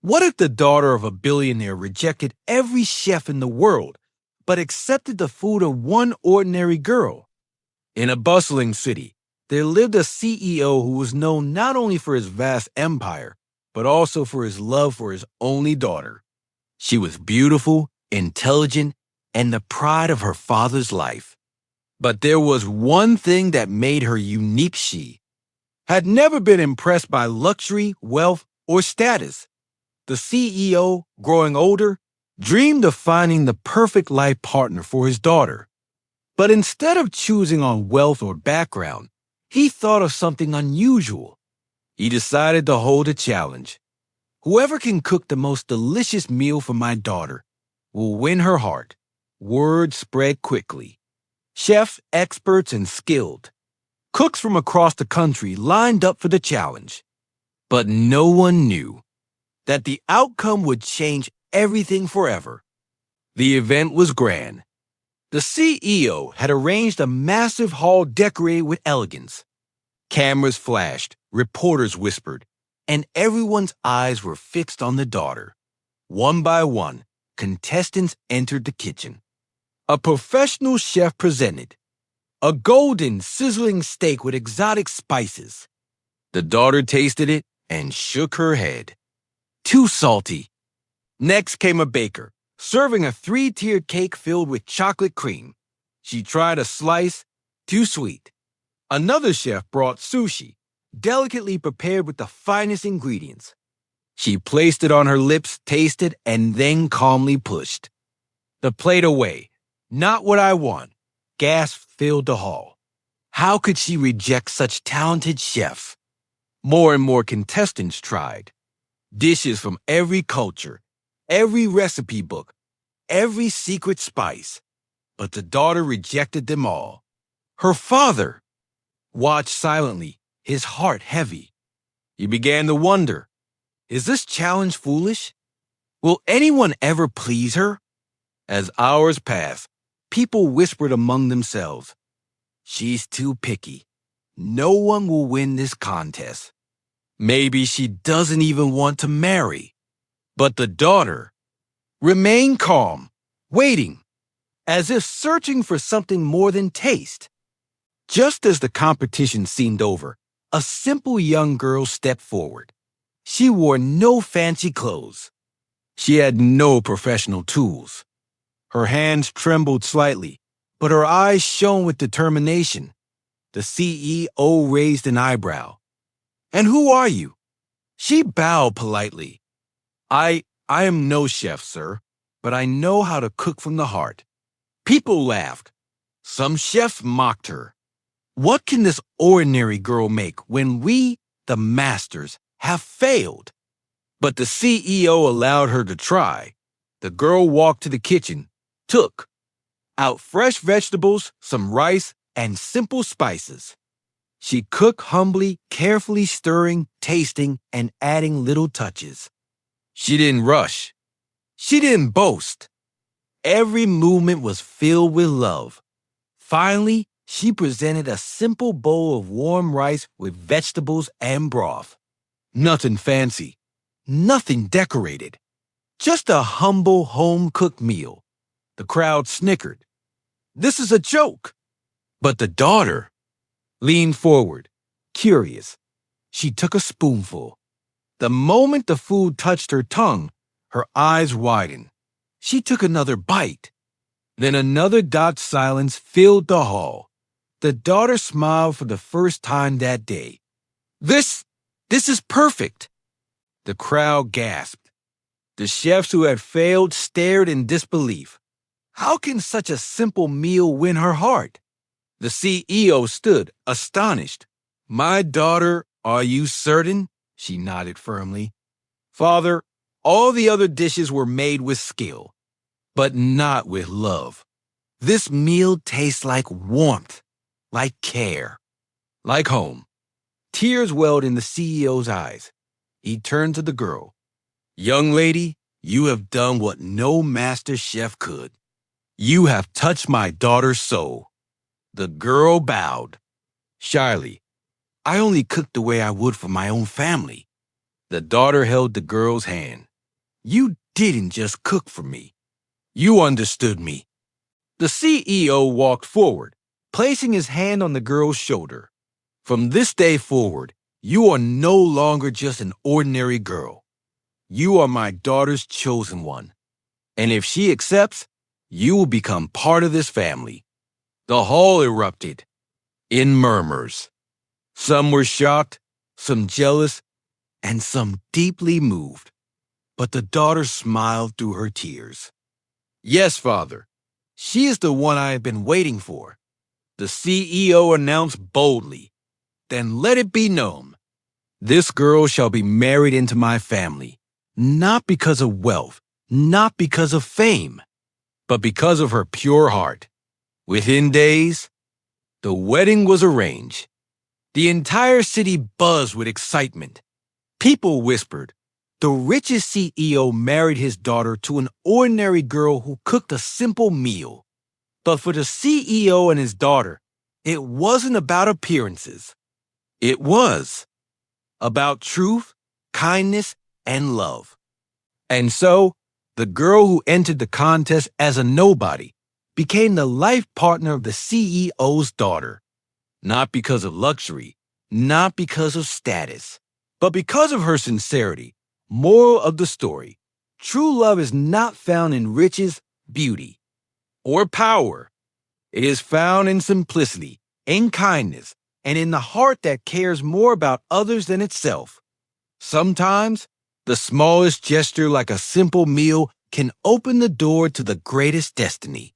What if the daughter of a billionaire rejected every chef in the world, but accepted the food of one ordinary girl? In a bustling city, there lived a CEO who was known not only for his vast empire, but also for his love for his only daughter. She was beautiful, intelligent, and the pride of her father's life. But there was one thing that made her unique. She had never been impressed by luxury, wealth, or status. The CEO, growing older, dreamed of finding the perfect life partner for his daughter. But instead of choosing on wealth or background, he thought of something unusual. He decided to hold a challenge. Whoever can cook the most delicious meal for my daughter will win her heart. Word spread quickly. Chefs, experts, and skilled cooks from across the country lined up for the challenge. But no one knew that the outcome would change everything forever. The event was grand. The CEO had arranged a massive hall decorated with elegance. Cameras flashed, reporters whispered, and everyone's eyes were fixed on the daughter. One by one, contestants entered the kitchen. A professional chef presented a golden, sizzling steak with exotic spices. The daughter tasted it and shook her head. Too salty. Next came a baker, serving a three-tiered cake filled with chocolate cream. She tried a slice, too sweet. Another chef brought sushi, delicately prepared with the finest ingredients. She placed it on her lips, tasted, and then calmly pushed the plate away. Not what I want. Gasps filled the hall. How could she reject such talented chef? More and more contestants tried. Dishes from every culture, every recipe book, every secret spice. But the daughter rejected them all. Her father watched silently, his heart heavy. He began to wonder, is this challenge foolish? Will anyone ever please her? As hours passed, people whispered among themselves, she's too picky. No one will win this contest. Maybe she doesn't even want to marry. But the daughter remained calm, waiting, as if searching for something more than taste. Just as the competition seemed over, a simple young girl stepped forward. She wore no fancy clothes. She had no professional tools. Her hands trembled slightly, but her eyes shone with determination. The CEO raised an eyebrow. And who are you? She bowed politely. I am no chef, sir, but I know how to cook from the heart. People laughed. Some chefs mocked her. What can this ordinary girl make when we, the masters, have failed? But the CEO allowed her to try. The girl walked to the kitchen, took out fresh vegetables, some rice, and simple spices. She cooked humbly, carefully stirring, tasting, and adding little touches. She didn't rush. She didn't boast. Every movement was filled with love. Finally, she presented a simple bowl of warm rice with vegetables and broth. Nothing fancy, nothing decorated. Just a humble home-cooked meal. The crowd snickered. This is a joke. But the daughter leaned forward, curious. She took a spoonful. The moment the food touched her tongue, her eyes widened. She took another bite. Then another dot silence filled the hall. The daughter smiled for the first time that day. This is perfect. The crowd gasped. The chefs who had failed stared in disbelief. How can such a simple meal win her heart? The CEO stood, astonished. My daughter, are you certain? She nodded firmly. Father, all the other dishes were made with skill, but not with love. This meal tastes like warmth, like care, like home. Tears welled in the CEO's eyes. He turned to the girl. Young lady, you have done what no master chef could. You have touched my daughter's soul. The girl bowed. Shyly, I only cooked the way I would for my own family. The daughter held the girl's hand. You didn't just cook for me. You understood me. The CEO walked forward, placing his hand on the girl's shoulder. From this day forward, you are no longer just an ordinary girl. You are my daughter's chosen one. And if she accepts, you will become part of this family. The hall erupted in murmurs. Some were shocked, some jealous, and some deeply moved. But the daughter smiled through her tears. Yes, father, she is the one I have been waiting for. The CEO announced boldly. Then let it be known. This girl shall be married into my family, not because of wealth, not because of fame, but because of her pure heart. Within days, the wedding was arranged. The entire city buzzed with excitement. People whispered, the richest CEO married his daughter to an ordinary girl who cooked a simple meal. But for the CEO and his daughter, it wasn't about appearances. It was about truth, kindness, and love. And so, the girl who entered the contest as a nobody became the life partner of the CEO's daughter. Not because of luxury, not because of status, but because of her sincerity. Moral of the story: true love is not found in riches, beauty, or power. It is found in simplicity, in kindness, and in the heart that cares more about others than itself. Sometimes, the smallest gesture, like a simple meal, can open the door to the greatest destiny.